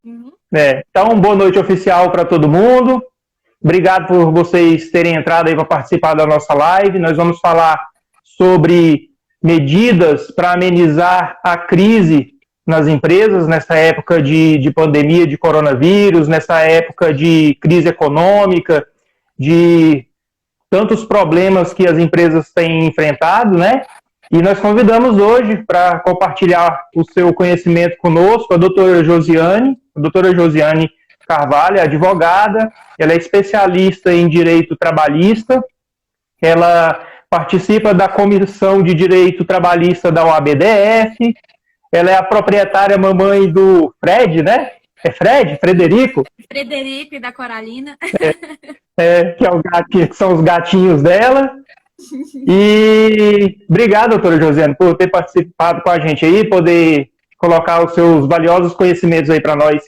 Uhum. Então, boa noite oficial para todo mundo. Obrigado por vocês terem entrado aí para participar da nossa live. Nós vamos falar sobre medidas para amenizar a crise nas empresas, nessa época de pandemia de coronavírus, nessa época de crise econômica, de tantos problemas que as empresas têm enfrentado, né? E nós convidamos hoje para compartilhar o seu conhecimento conosco a doutora Josiane. A doutora Josiane Carvalho é advogada, ela é especialista em direito trabalhista, ela participa da Comissão de Direito Trabalhista da OABDF, ela é a proprietária mamãe do Fred, né? É Fred? Frederico? Frederico e da Coralina. Que, é o gato, que são os gatinhos dela. E obrigado, doutora Josiane, por ter participado com a gente aí, poder colocar os seus valiosos conhecimentos aí para nós.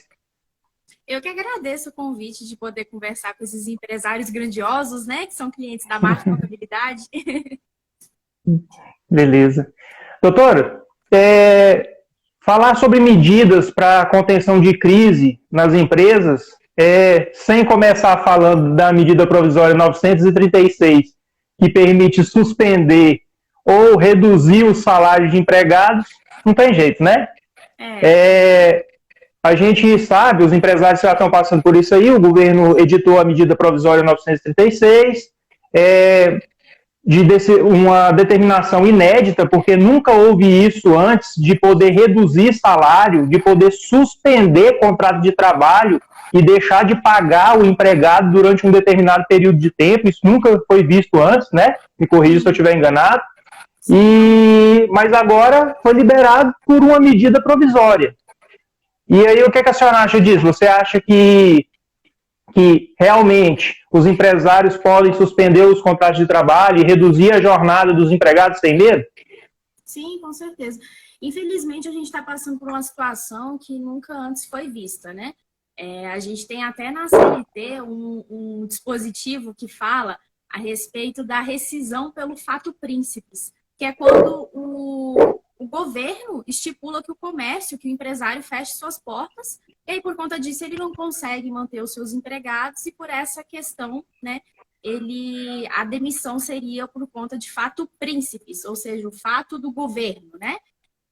Eu que agradeço o convite de poder conversar com esses empresários grandiosos, né, que são clientes da Marca Contabilidade. Beleza. Doutora, falar sobre medidas para contenção de crise nas empresas, sem começar falando da medida provisória 936, que permite suspender ou reduzir o salário de empregados, não tem jeito, né? A gente sabe, os empresários já estão passando por isso aí, o governo editou a medida provisória 936, uma determinação inédita, porque nunca houve isso antes, de poder reduzir salário, de poder suspender contrato de trabalho e deixar de pagar o empregado durante um determinado período de tempo. Isso nunca foi visto antes, né? Me corrija se eu estiver enganado. Mas agora foi liberado por uma medida provisória. E aí, o que a senhora acha disso? Você acha que realmente os empresários podem suspender os contratos de trabalho e reduzir a jornada dos empregados sem medo? Sim, com certeza. Infelizmente, a gente está passando por uma situação que nunca antes foi vista, né? A gente tem até na CLT um dispositivo que fala a respeito da rescisão pelo fato príncipes, que é quando o governo estipula que o comércio, que o empresário feche suas portas, e aí, por conta disso, ele não consegue manter os seus empregados, e por essa questão, né, a demissão seria por conta de fato príncipes, ou seja, o fato do governo, né?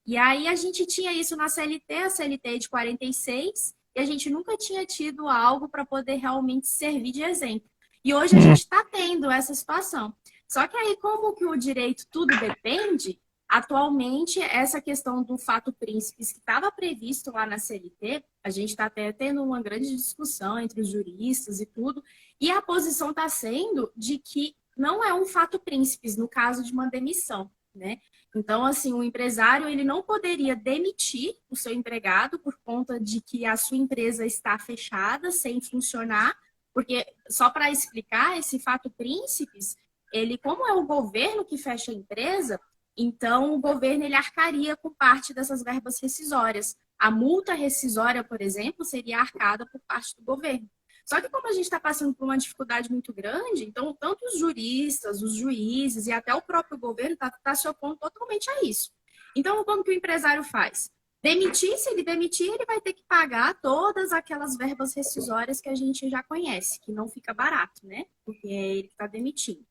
E aí a gente tinha isso na CLT, a CLT é de 46, e a gente nunca tinha tido algo para poder realmente servir de exemplo. E hoje a gente está tendo essa situação. Só que aí, como que o direito tudo depende, atualmente essa questão do fato príncipes que estava previsto lá na CLT, a gente está até tendo uma grande discussão entre os juristas e tudo, e a posição está sendo de que não é um fato príncipes no caso de uma demissão, né? Então, assim, o empresário ele não poderia demitir o seu empregado por conta de que a sua empresa está fechada, sem funcionar, porque, só para explicar, esse fato príncipes, ele, como é o governo que fecha a empresa, então o governo ele arcaria com parte dessas verbas rescisórias. A multa rescisória, por exemplo, seria arcada por parte do governo. Só que como a gente está passando por uma dificuldade muito grande, então tanto os juristas, os juízes e até o próprio governo está se opondo totalmente a isso. Então, como que o empresário faz? Demitir, se ele demitir, ele vai ter que pagar todas aquelas verbas rescisórias que a gente já conhece, que não fica barato, né? Porque é ele que está demitindo.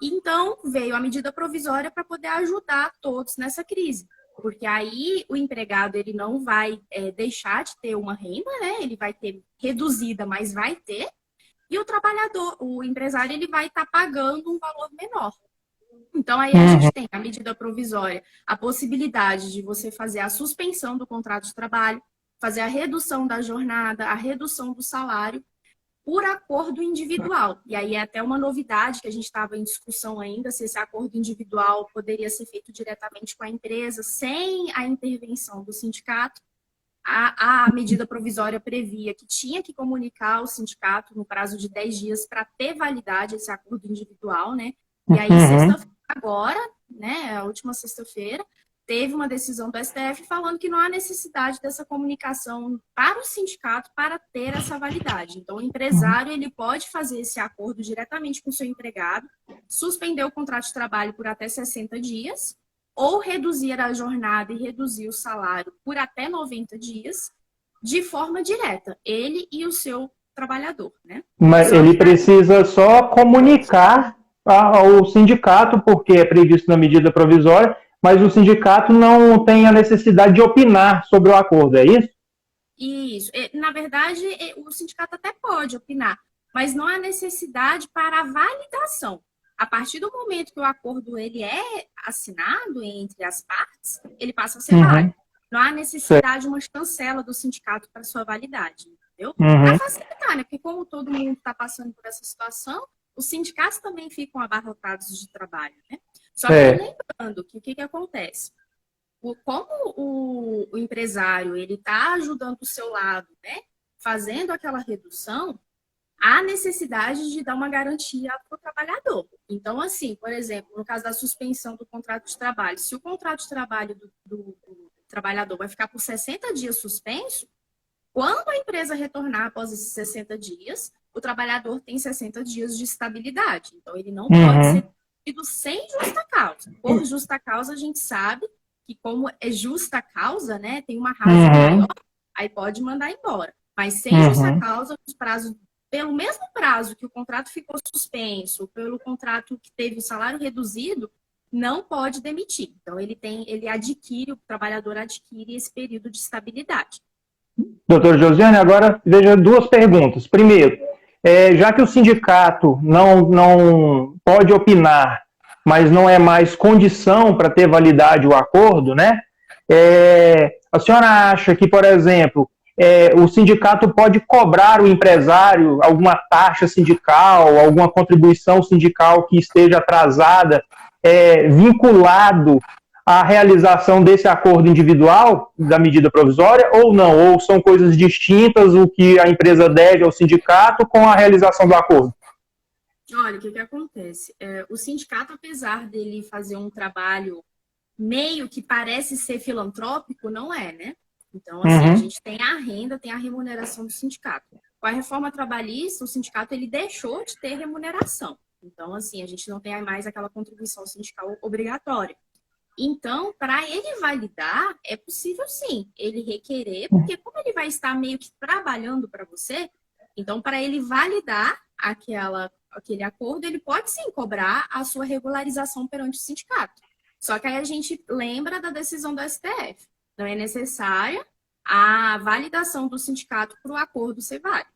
Então, veio a medida provisória para poder ajudar todos nessa crise. Porque aí o empregado ele não vai deixar de ter uma renda, né? Ele vai ter reduzida, mas vai ter. E o trabalhador, o empresário, ele vai estar pagando um valor menor. Então, aí a gente tem a medida provisória, a possibilidade de você fazer a suspensão do contrato de trabalho, fazer a redução da jornada, a redução do salário, por acordo individual. E aí é até uma novidade que a gente estava em discussão ainda, se esse acordo individual poderia ser feito diretamente com a empresa, sem a intervenção do sindicato. A medida provisória previa que tinha que comunicar ao sindicato no prazo de 10 dias para ter validade esse acordo individual, né? E aí, sexta-feira agora, né, a última sexta-feira, teve uma decisão do STF falando que não há necessidade dessa comunicação para o sindicato para ter essa validade. Então, o empresário ele pode fazer esse acordo diretamente com o seu empregado, suspender o contrato de trabalho por até 60 dias, ou reduzir a jornada e reduzir o salário por até 90 dias, de forma direta, ele e o seu trabalhador, né? Mas ele precisa só comunicar ao sindicato, porque é previsto na medida provisória, mas o sindicato não tem a necessidade de opinar sobre o acordo, é isso? Isso. Na verdade, o sindicato até pode opinar, mas não há necessidade para a validação. A partir do momento que o acordo ele é assinado entre as partes, ele passa a ser válido. Não há necessidade de uma chancela do sindicato para sua validade, entendeu? Para facilitar, né? Porque como todo mundo está passando por essa situação, os sindicatos também ficam abarrotados de trabalho, né? Só que lembrando que o que acontece? Como o empresário ele está ajudando o seu lado, né? Fazendo aquela redução, há necessidade de dar uma garantia para o trabalhador. Então, assim, por exemplo, no caso da suspensão do contrato de trabalho, se o contrato de trabalho do trabalhador vai ficar por 60 dias suspenso, quando a empresa retornar após esses 60 dias, o trabalhador tem 60 dias de estabilidade. Então, ele não pode ser demitido sem justa causa. Por justa causa, a gente sabe que como é justa causa, né, tem uma razão maior, aí pode mandar embora. Mas sem justa causa, os prazos, pelo mesmo prazo que o contrato ficou suspenso, pelo contrato que teve o salário reduzido, não pode demitir. Então, o trabalhador adquire esse período de estabilidade. Doutor Josiane, agora veja duas perguntas. Primeiro, já que o sindicato não pode opinar, mas não é mais condição para ter validade o acordo, né? A senhora acha que, por exemplo, o sindicato pode cobrar o empresário alguma taxa sindical, alguma contribuição sindical que esteja atrasada, vinculado à realização desse acordo individual da medida provisória ou não? Ou são coisas distintas o que a empresa deve ao sindicato com a realização do acordo? Olha, o que acontece? O sindicato, apesar dele fazer um trabalho meio que parece ser filantrópico, não é, né? Então, assim, a gente tem a renda, tem a remuneração do sindicato. Com a reforma trabalhista, o sindicato ele deixou de ter remuneração. Então, assim, a gente não tem mais aquela contribuição sindical obrigatória. Então, para ele validar, é possível sim, ele requerer, porque como ele vai estar meio que trabalhando para você, então, para ele validar aquele acordo, ele pode sim cobrar a sua regularização perante o sindicato. Só que aí a gente lembra da decisão do STF. Não é necessária a validação do sindicato para o acordo ser válido.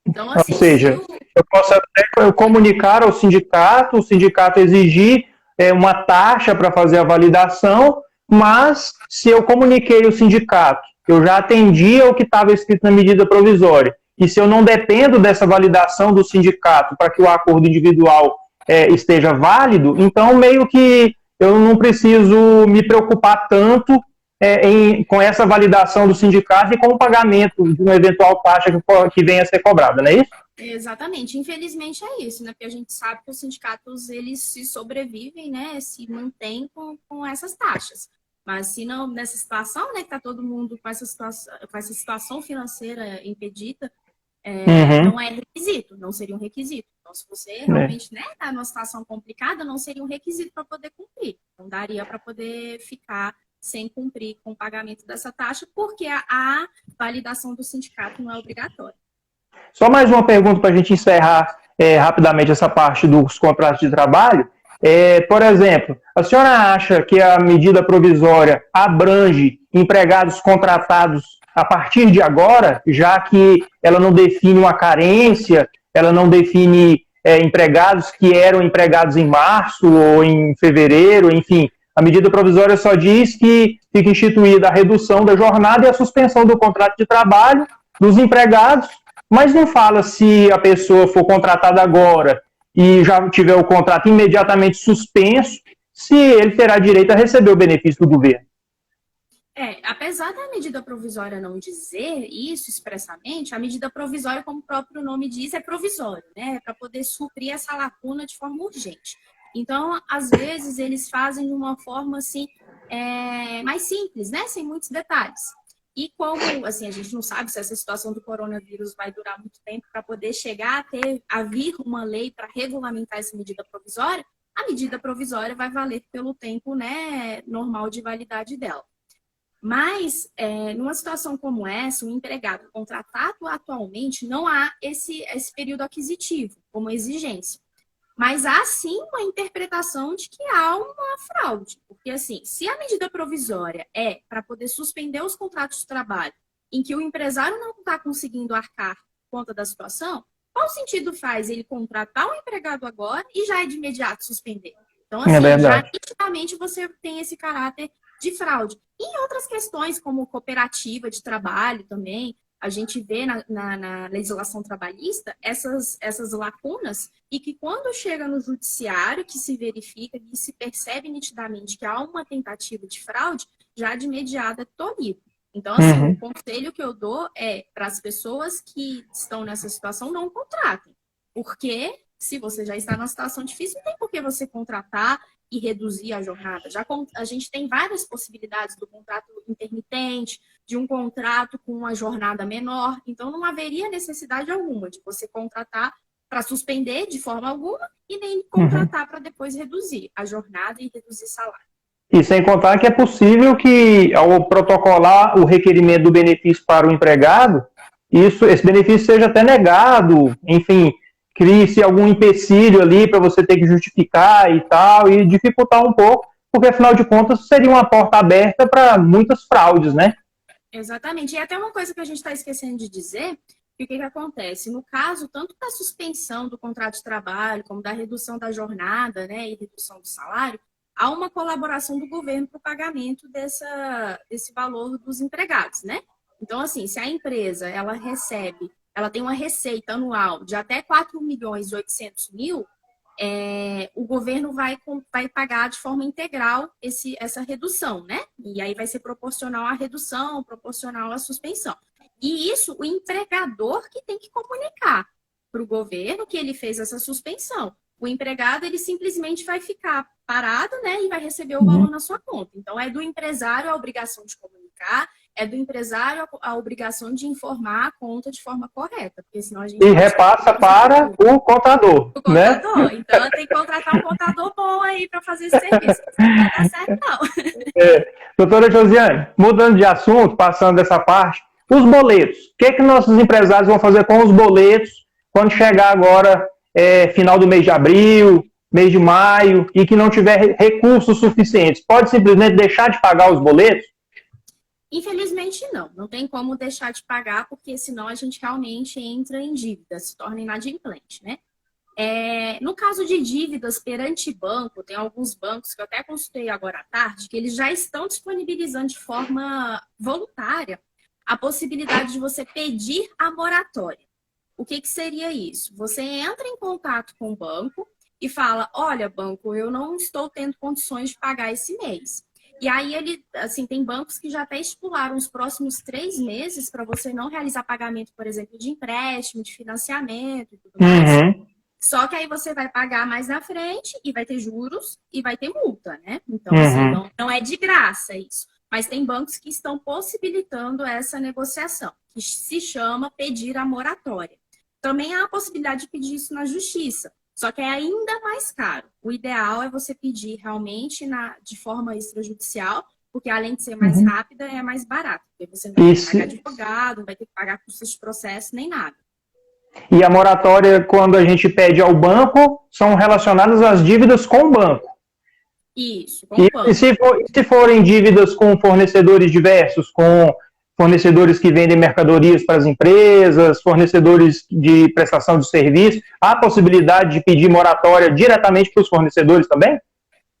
Então, assim, ou seja, eu posso até comunicar ao sindicato, o sindicato exigir uma taxa para fazer a validação, mas se eu comuniquei ao sindicato, eu já atendi ao que estava escrito na medida provisória, e se eu não dependo dessa validação do sindicato para que o acordo individual esteja válido, então meio que eu não preciso me preocupar tanto com essa validação do sindicato e com o pagamento de uma eventual taxa que venha a ser cobrada, não é isso? Exatamente. Infelizmente é isso, né? Porque a gente sabe que os sindicatos, eles se sobrevivem, né? Se mantêm com essas taxas. Mas se não, nessa situação, né? Que está todo mundo com essa situação financeira impedida, não é requisito, não seria um requisito. Então, se você realmente está numa situação complicada, não seria um requisito para poder cumprir. Então, daria para poder ficar sem cumprir com o pagamento dessa taxa, porque a validação do sindicato não é obrigatória. Só mais uma pergunta para a gente encerrar rapidamente essa parte dos contratos de trabalho. Por exemplo, a senhora acha que a medida provisória abrange empregados contratados a partir de agora, já que ela não define uma carência, ela não define empregados que eram empregados em março ou em fevereiro, enfim, a medida provisória só diz que fica instituída a redução da jornada e a suspensão do contrato de trabalho dos empregados, mas não fala se a pessoa for contratada agora e já tiver o contrato imediatamente suspenso, se ele terá direito a receber o benefício do governo. Apesar da medida provisória não dizer isso expressamente, a medida provisória, como o próprio nome diz, é provisório, né? Para poder suprir essa lacuna de forma urgente. Então, às vezes, eles fazem de uma forma assim, mais simples, né? Sem muitos detalhes. E como assim, a gente não sabe se essa situação do coronavírus vai durar muito tempo para poder chegar a vir uma lei para regulamentar essa medida provisória, a medida provisória vai valer pelo tempo, né, normal de validade dela. Mas, numa situação como essa, o empregado contratado atualmente não há esse período aquisitivo como exigência. Mas há sim uma interpretação de que há uma fraude. Porque, assim, se a medida provisória é para poder suspender os contratos de trabalho em que o empresário não está conseguindo arcar por conta da situação, qual sentido faz ele contratar o empregado agora e já de imediato suspender? Então, É assim, já verdade. nitidamente você tem esse caráter de fraude. E em outras questões, como cooperativa de trabalho também, a gente vê na legislação trabalhista essas lacunas e que quando chega no judiciário, que se verifica e se percebe nitidamente que há uma tentativa de fraude, já de imediato é tolhido. Então, assim, o Uhum. conselho que eu dou é para as pessoas que estão nessa situação, não contratem. Porque se você já está numa situação difícil, não tem por que você contratar e reduzir a jornada. A gente tem várias possibilidades do contrato intermitente, de um contrato com uma jornada menor. Então, não haveria necessidade alguma de você contratar para suspender de forma alguma e nem Uhum. contratar para depois reduzir a jornada e reduzir salário. E sem contar que é possível que, ao protocolar o requerimento do benefício para o empregado, esse benefício seja até negado, enfim, crie-se algum empecilho ali para você ter que justificar e tal, e dificultar um pouco, porque afinal de contas seria uma porta aberta para muitas fraudes, né? Exatamente. E até uma coisa que a gente está esquecendo de dizer, que o que acontece? No caso, tanto da suspensão do contrato de trabalho, como da redução da jornada, né, e redução do salário, há uma colaboração do governo para o pagamento desse valor dos empregados, né? Então, assim, se a empresa, ela tem uma receita anual de até 4.800.000, o governo vai pagar de forma integral essa redução, né? E aí vai ser proporcional à redução, proporcional à suspensão. E isso o empregador que tem que comunicar para o governo que ele fez essa suspensão. O empregado, ele simplesmente vai ficar parado, né? E vai receber o valor na sua conta. Então, é do empresário a obrigação de comunicar, é do empresário a obrigação de informar a conta de forma correta, porque senão a gente E pode estar repassa para o contador, o né? contador. Então, tem que contratar um contador bom aí para fazer esse serviço. Não vai dar certo, não. Doutora Josiane, mudando de assunto, passando dessa parte, os boletos. O que é que nossos empresários vão fazer com os boletos quando chegar agora, final do mês de abril, mês de maio, e que não tiver recursos suficientes? Pode simplesmente deixar de pagar os boletos? Infelizmente, não. Não tem como deixar de pagar, porque senão a gente realmente entra em dívida, se torna inadimplente, né? No caso de dívidas perante banco, tem alguns bancos que eu até consultei agora à tarde, que eles já estão disponibilizando de forma voluntária a possibilidade de você pedir a moratória. O que seria isso? Você entra em contato com o banco e fala: olha, banco, eu não estou tendo condições de pagar esse mês. E aí ele, assim, tem bancos que já até estipularam os próximos 3 meses para você não realizar pagamento, por exemplo, de empréstimo, de financiamento e tudo mais. Uhum. Só que aí você vai pagar mais na frente e vai ter juros e vai ter multa, né? Então, assim, Uhum. não é de graça isso. Mas tem bancos que estão possibilitando essa negociação, que se chama pedir a moratória. Também há a possibilidade de pedir isso na justiça, só que é ainda mais caro. O ideal é você pedir realmente de forma extrajudicial, porque além de ser mais Uhum. rápida, é mais barato. Porque você não vai ter que Isso. pagar advogado, não vai ter que pagar custos de processo, nem nada. E a moratória, quando a gente pede ao banco, são relacionadas às dívidas com o banco. Isso, com o E banco. se forem dívidas com fornecedores diversos, com fornecedores que vendem mercadorias para as empresas, fornecedores de prestação de serviço, há possibilidade de pedir moratória diretamente para os fornecedores também?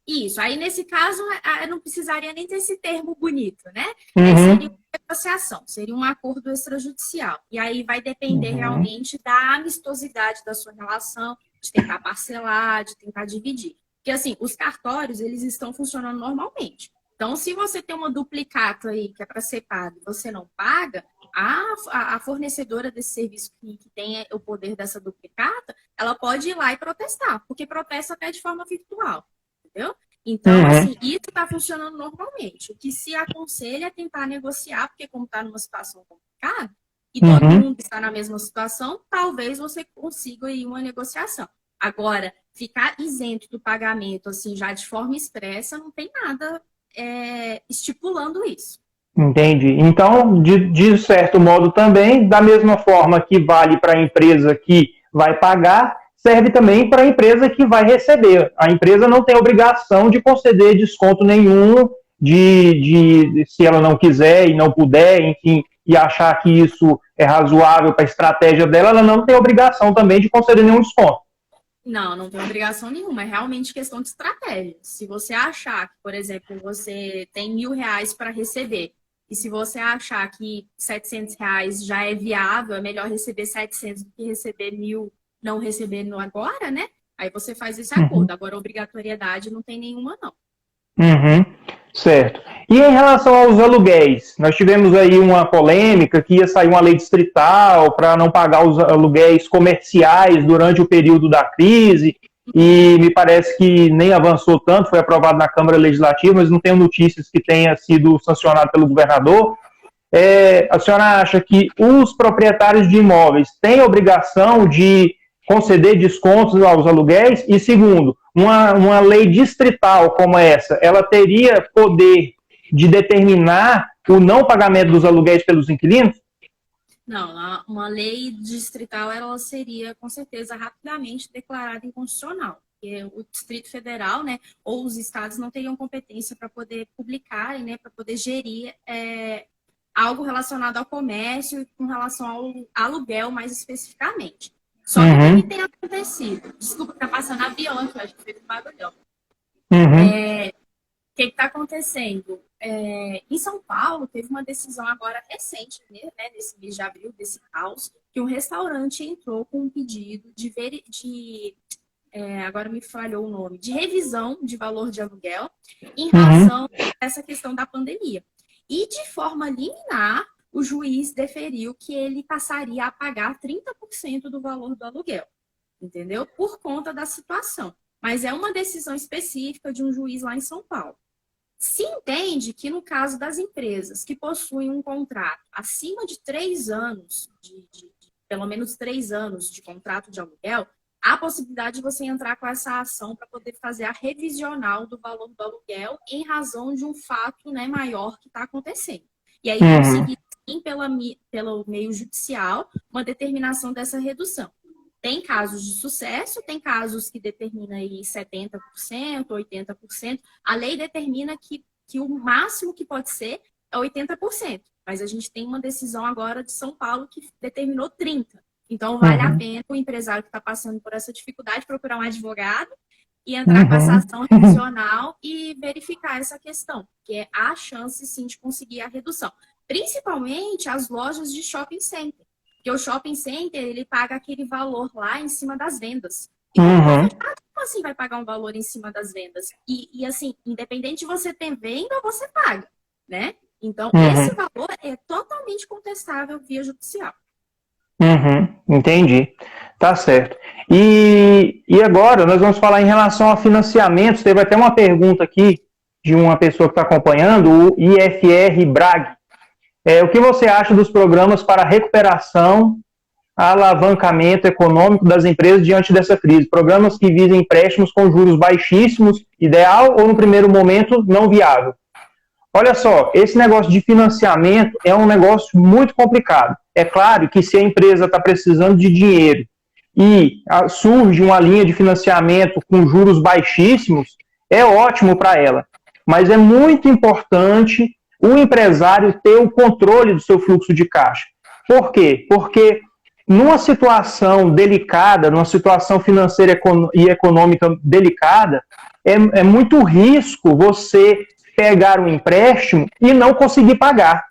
Isso. Aí, nesse caso, não precisaria nem desse termo bonito, né? Aí seria Uhum. uma negociação, seria um acordo extrajudicial. E aí vai depender Uhum. realmente da amistosidade da sua relação, de tentar parcelar, de tentar dividir. Porque, assim, os cartórios, eles estão funcionando normalmente. Então, se você tem uma duplicata aí que é para ser paga e você não paga, a fornecedora desse serviço que tem o poder dessa duplicata, ela pode ir lá e protestar, porque protesta até de forma virtual. Entendeu? Então, Uhum. assim, isso está funcionando normalmente. O que se aconselha é tentar negociar, porque como está numa situação complicada e todo Uhum. mundo está na mesma situação, talvez você consiga aí uma negociação. Agora, ficar isento do pagamento, assim, já de forma expressa, não tem nada estipulando isso. Entendi. Então, de certo modo também, da mesma forma que vale para a empresa que vai pagar, serve também para a empresa que vai receber. A empresa não tem obrigação de conceder desconto nenhum, se ela não quiser e não puder, enfim, e achar que isso é razoável para a estratégia dela, ela não tem obrigação também de conceder nenhum desconto. Não, não tem obrigação nenhuma, é realmente questão de estratégia. Se você achar que, por exemplo, você tem R$ 1.000 para receber, e se você achar que R$ 700 já é viável, é melhor receber 700 do que receber 1.000, não recebendo agora, né? Aí você faz esse acordo. Agora, obrigatoriedade não tem nenhuma, não. Uhum, certo. E em relação aos aluguéis, nós tivemos aí uma polêmica que ia sair uma lei distrital para não pagar os aluguéis comerciais durante o período da crise, e me parece que nem avançou tanto, foi aprovado na Câmara Legislativa, mas não tenho notícias que tenha sido sancionado pelo governador. A senhora acha que os proprietários de imóveis têm obrigação de conceder descontos aos aluguéis? E segundo, uma lei distrital como essa, ela teria poder de determinar o não pagamento dos aluguéis pelos inquilinos? Não, uma lei distrital, ela seria, com certeza, rapidamente declarada inconstitucional. Porque o Distrito Federal, né, ou os estados não teriam competência para poder publicar, né, para poder gerir algo relacionado ao comércio com relação ao aluguel, mais especificamente. Só que o que tem acontecido? Desculpa, tá passando avião aqui, eu acho que fez um barulhão. O que está acontecendo? Em São Paulo, teve uma decisão agora recente, né, nesse mês de abril, desse caos, que um restaurante entrou com um pedido agora me falhou o nome, de revisão de valor de aluguel em razão dessa questão da pandemia. E de forma liminar, o juiz deferiu que ele passaria a pagar 30% do valor do aluguel, entendeu? Por conta da situação. Mas é uma decisão específica de um juiz lá em São Paulo. Se entende que no caso das empresas que possuem um contrato acima de 3 anos, pelo menos 3 anos de contrato de aluguel, há a possibilidade de você entrar com essa ação para poder fazer a revisional do valor do aluguel em razão de um fato, né, maior que está acontecendo. E aí conseguir, sim, pelo meio judicial, uma determinação dessa redução. Tem casos de sucesso, tem casos que determina aí 70%, 80%. A lei determina que o máximo que pode ser é 80%. Mas a gente tem uma decisão agora de São Paulo que determinou 30%. Então, vale a pena o empresário que está passando por essa dificuldade procurar um advogado e entrar com essa ação revisional e verificar essa questão, que há chance, sim, de conseguir a redução. Principalmente as lojas de shopping center. Porque o shopping center, ele paga aquele valor lá em cima das vendas. E como assim vai pagar um valor em cima das vendas? E assim, independente de você ter venda, você paga, né? Então, esse valor é totalmente contestável via judicial. Entendi. Tá certo. E agora nós vamos falar em relação a financiamentos. Teve até uma pergunta aqui de uma pessoa que está acompanhando, o IFR Brag. O que você acha dos programas para recuperação, alavancamento econômico das empresas diante dessa crise? Programas que visem empréstimos com juros baixíssimos, ideal ou no primeiro momento não viável? Olha só, esse negócio de financiamento é um negócio muito complicado. É claro que se a empresa está precisando de dinheiro e surge uma linha de financiamento com juros baixíssimos, é ótimo para ela. Mas é muito importante o empresário ter o controle do seu fluxo de caixa. Por quê? Porque numa situação delicada, numa situação financeira e econômica delicada, é muito risco você pegar um empréstimo e não conseguir pagar.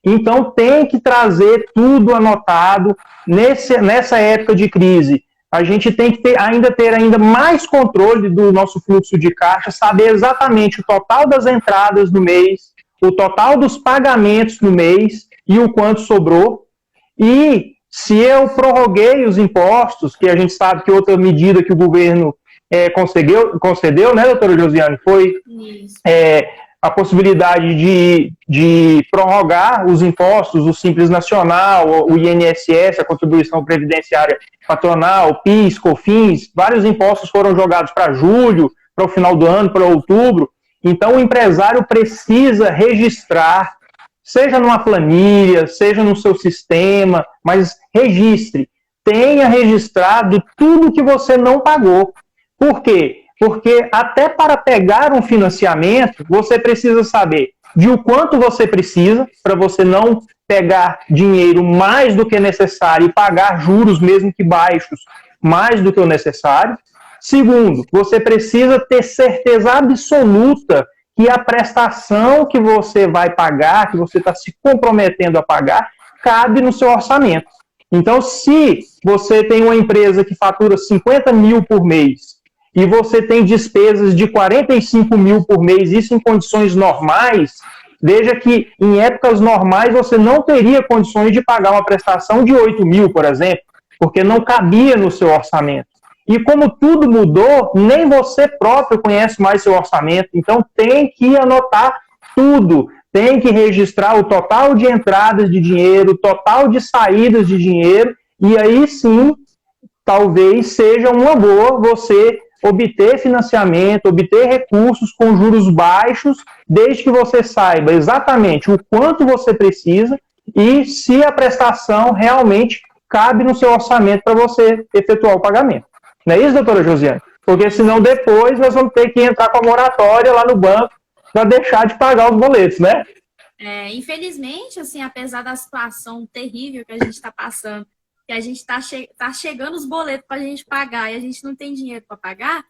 Então tem que trazer tudo anotado. Nessa época de crise, a gente tem que ter ainda mais controle do nosso fluxo de caixa, saber exatamente o total das entradas no mês, o total dos pagamentos no mês e o quanto sobrou. E se eu prorroguei os impostos, que a gente sabe que outra medida que o governo concedeu, né, doutora Josiane, foi a possibilidade de prorrogar os impostos, o Simples Nacional, o INSS, a Contribuição Previdenciária Patronal, PIS, COFINS, vários impostos foram jogados para julho, para o final do ano, para outubro. Então, o empresário precisa registrar seja numa planilha, seja no seu sistema, mas registre. Tenha registrado tudo que você não pagou. Por quê? Porque até para pegar um financiamento, você precisa saber de o quanto você precisa, para você não pegar dinheiro mais do que necessário e pagar juros, mesmo que baixos, mais do que o necessário. Segundo, você precisa ter certeza absoluta que a prestação que você vai pagar, que você está se comprometendo a pagar, cabe no seu orçamento. Então, se você tem uma empresa que fatura 50 mil por mês e você tem despesas de 45 mil por mês, isso em condições normais, veja que em épocas normais você não teria condições de pagar uma prestação de 8 mil, por exemplo, porque não cabia no seu orçamento. E como tudo mudou, nem você próprio conhece mais seu orçamento, então tem que anotar tudo, tem que registrar o total de entradas de dinheiro, o total de saídas de dinheiro, e aí sim, talvez seja uma boa você obter financiamento, obter recursos com juros baixos, desde que você saiba exatamente o quanto você precisa e se a prestação realmente cabe no seu orçamento para você efetuar o pagamento. Não é isso, doutora Josiane? Porque senão depois nós vamos ter que entrar com a moratória lá no banco para deixar de pagar os boletos, né? Infelizmente, assim, apesar da situação terrível que a gente está passando, que a gente tá chegando os boletos para a gente pagar e a gente não tem dinheiro para pagar,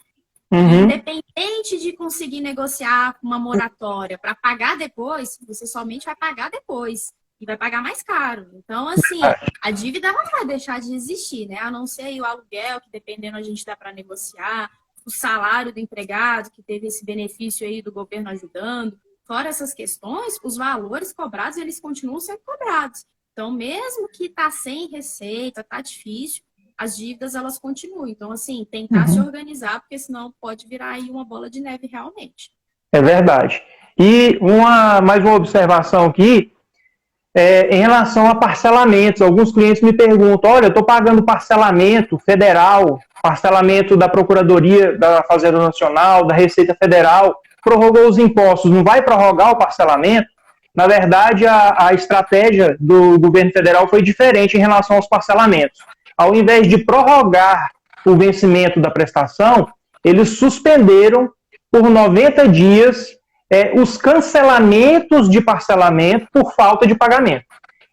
independente de conseguir negociar uma moratória para pagar depois, você somente vai pagar depois e vai pagar mais caro. Então, assim, a dívida não vai deixar de existir, né? A não ser aí o aluguel, que dependendo a gente dá para negociar, o salário do empregado, que teve esse benefício aí do governo ajudando. Fora essas questões, os valores cobrados, eles continuam sendo cobrados. Então, mesmo que tá sem receita, tá difícil, as dívidas, elas continuam. Então, assim, tentar se organizar, porque senão pode virar aí uma bola de neve realmente. É verdade. E mais uma observação aqui, em relação a parcelamentos. Alguns clientes me perguntam, olha, eu estou pagando parcelamento federal, parcelamento da Procuradoria da Fazenda Nacional, da Receita Federal, prorrogou os impostos, não vai prorrogar o parcelamento? Na verdade, a estratégia do governo federal foi diferente em relação aos parcelamentos. Ao invés de prorrogar o vencimento da prestação, eles suspenderam por 90 dias os cancelamentos de parcelamento por falta de pagamento.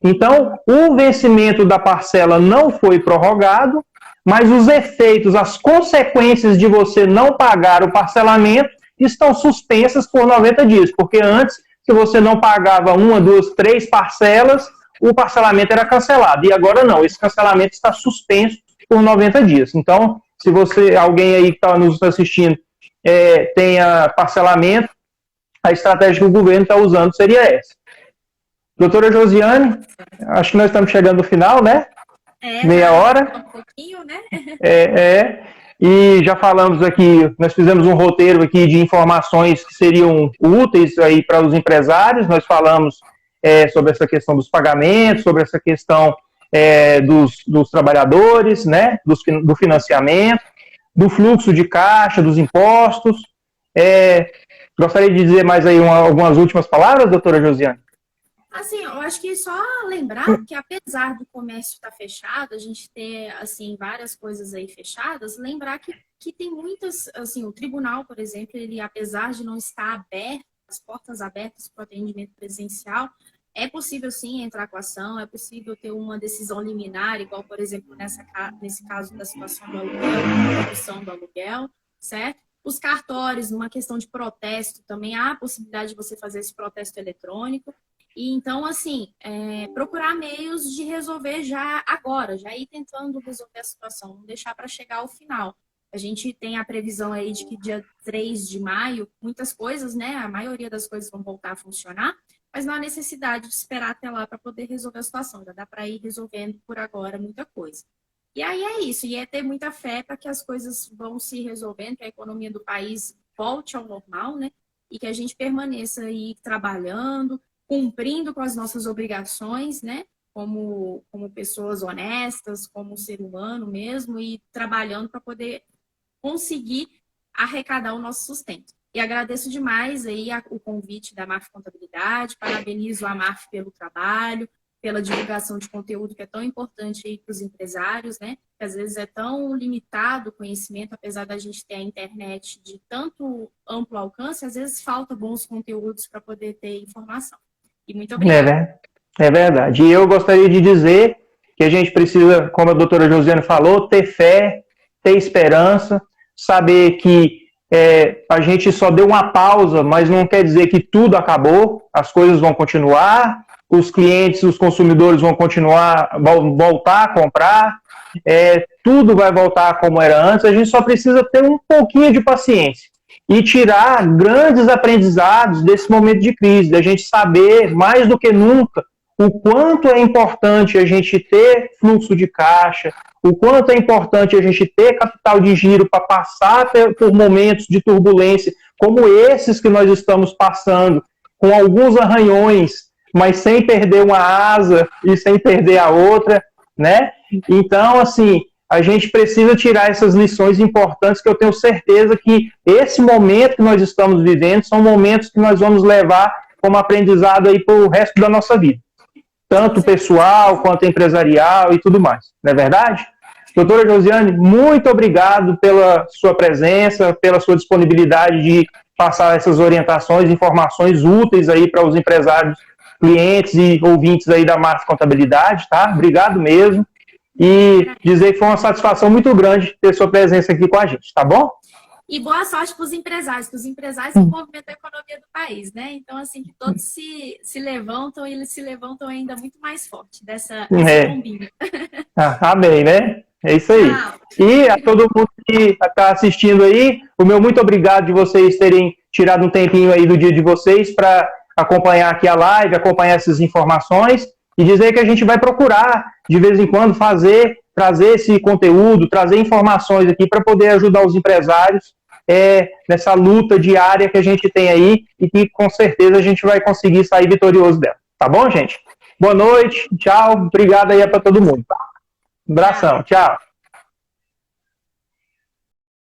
Então, o vencimento da parcela não foi prorrogado, mas os efeitos, as consequências de você não pagar o parcelamento estão suspensas por 90 dias, porque antes, se você não pagava 1, 2, 3 parcelas, o parcelamento era cancelado. E agora não, esse cancelamento está suspenso por 90 dias. Então, se alguém aí que está nos assistindo, tenha parcelamento, a estratégia que o governo está usando seria essa. Doutora Josiane, acho que nós estamos chegando no final, né? Meia hora. Um pouquinho, né? E já falamos aqui, nós fizemos um roteiro aqui de informações que seriam úteis aí para os empresários. Nós falamos sobre essa questão dos pagamentos, sobre essa questão dos trabalhadores, né? Do financiamento, do fluxo de caixa, dos impostos. Gostaria de dizer mais aí algumas últimas palavras, doutora Josiane? Assim, eu acho que só lembrar que apesar do comércio estar fechado, a gente ter, assim, várias coisas aí fechadas, lembrar que tem muitas, assim, o tribunal, por exemplo, ele, apesar de não estar aberto, as portas abertas para o atendimento presencial, é possível sim entrar com a ação, é possível ter uma decisão liminar, igual, por exemplo, nesse caso da situação do aluguel, redução do aluguel, certo? Os cartórios, numa questão de protesto, também há a possibilidade de você fazer esse protesto eletrônico. E então, assim, procurar meios de resolver já agora, já ir tentando resolver a situação, não deixar para chegar ao final. A gente tem a previsão aí de que dia 3 de maio, muitas coisas, né, a maioria das coisas vão voltar a funcionar, mas não há necessidade de esperar até lá para poder resolver a situação, já dá para ir resolvendo por agora muita coisa. E aí é isso, e é ter muita fé para que as coisas vão se resolvendo, que a economia do país volte ao normal, né? E que a gente permaneça aí trabalhando, cumprindo com as nossas obrigações, né? Como pessoas honestas, como ser humano mesmo, e trabalhando para poder conseguir arrecadar o nosso sustento. E agradeço demais aí o convite da Marf Contabilidade, parabenizo a Marf pelo trabalho, pela divulgação de conteúdo que é tão importante aí para os empresários, né? Que às vezes é tão limitado o conhecimento, apesar da gente ter a internet de tanto amplo alcance, às vezes falta bons conteúdos para poder ter informação. E muito obrigada. É verdade. E eu gostaria de dizer que a gente precisa, como a doutora Josiane falou, ter fé, ter esperança, saber que a gente só deu uma pausa, mas não quer dizer que tudo acabou, as coisas vão continuar, os clientes, os consumidores vão continuar, vão voltar a comprar, tudo vai voltar como era antes, a gente só precisa ter um pouquinho de paciência e tirar grandes aprendizados desse momento de crise, da gente saber, mais do que nunca, o quanto é importante a gente ter fluxo de caixa, o quanto é importante a gente ter capital de giro para passar por momentos de turbulência, como esses que nós estamos passando, com alguns arranhões, mas sem perder uma asa e sem perder a outra, né? Então, assim, a gente precisa tirar essas lições importantes que eu tenho certeza que esse momento que nós estamos vivendo são momentos que nós vamos levar como aprendizado aí para o resto da nossa vida. Tanto pessoal, quanto empresarial e tudo mais. Não é verdade? Doutora Josiane, muito obrigado pela sua presença, pela sua disponibilidade de passar essas orientações, informações úteis aí para os empresários, clientes e ouvintes aí da Marf Contabilidade, tá? Obrigado mesmo. E dizer que foi uma satisfação muito grande ter sua presença aqui com a gente, tá bom? E boa sorte para os empresários, que os empresários são o movimento da economia do país, né? Então, assim, que todos se levantam e eles se levantam ainda muito mais forte dessa bombinha. Amém, né? É isso aí. E a todo mundo que está assistindo aí, o meu muito obrigado de vocês terem tirado um tempinho aí do dia de vocês para acompanhar aqui a live, acompanhar essas informações e dizer que a gente vai procurar, de vez em quando, trazer esse conteúdo, trazer informações aqui para poder ajudar os empresários nessa luta diária que a gente tem aí e que com certeza a gente vai conseguir sair vitorioso dela. Tá bom, gente? Boa noite, tchau, obrigado aí para todo mundo. Abração, tchau.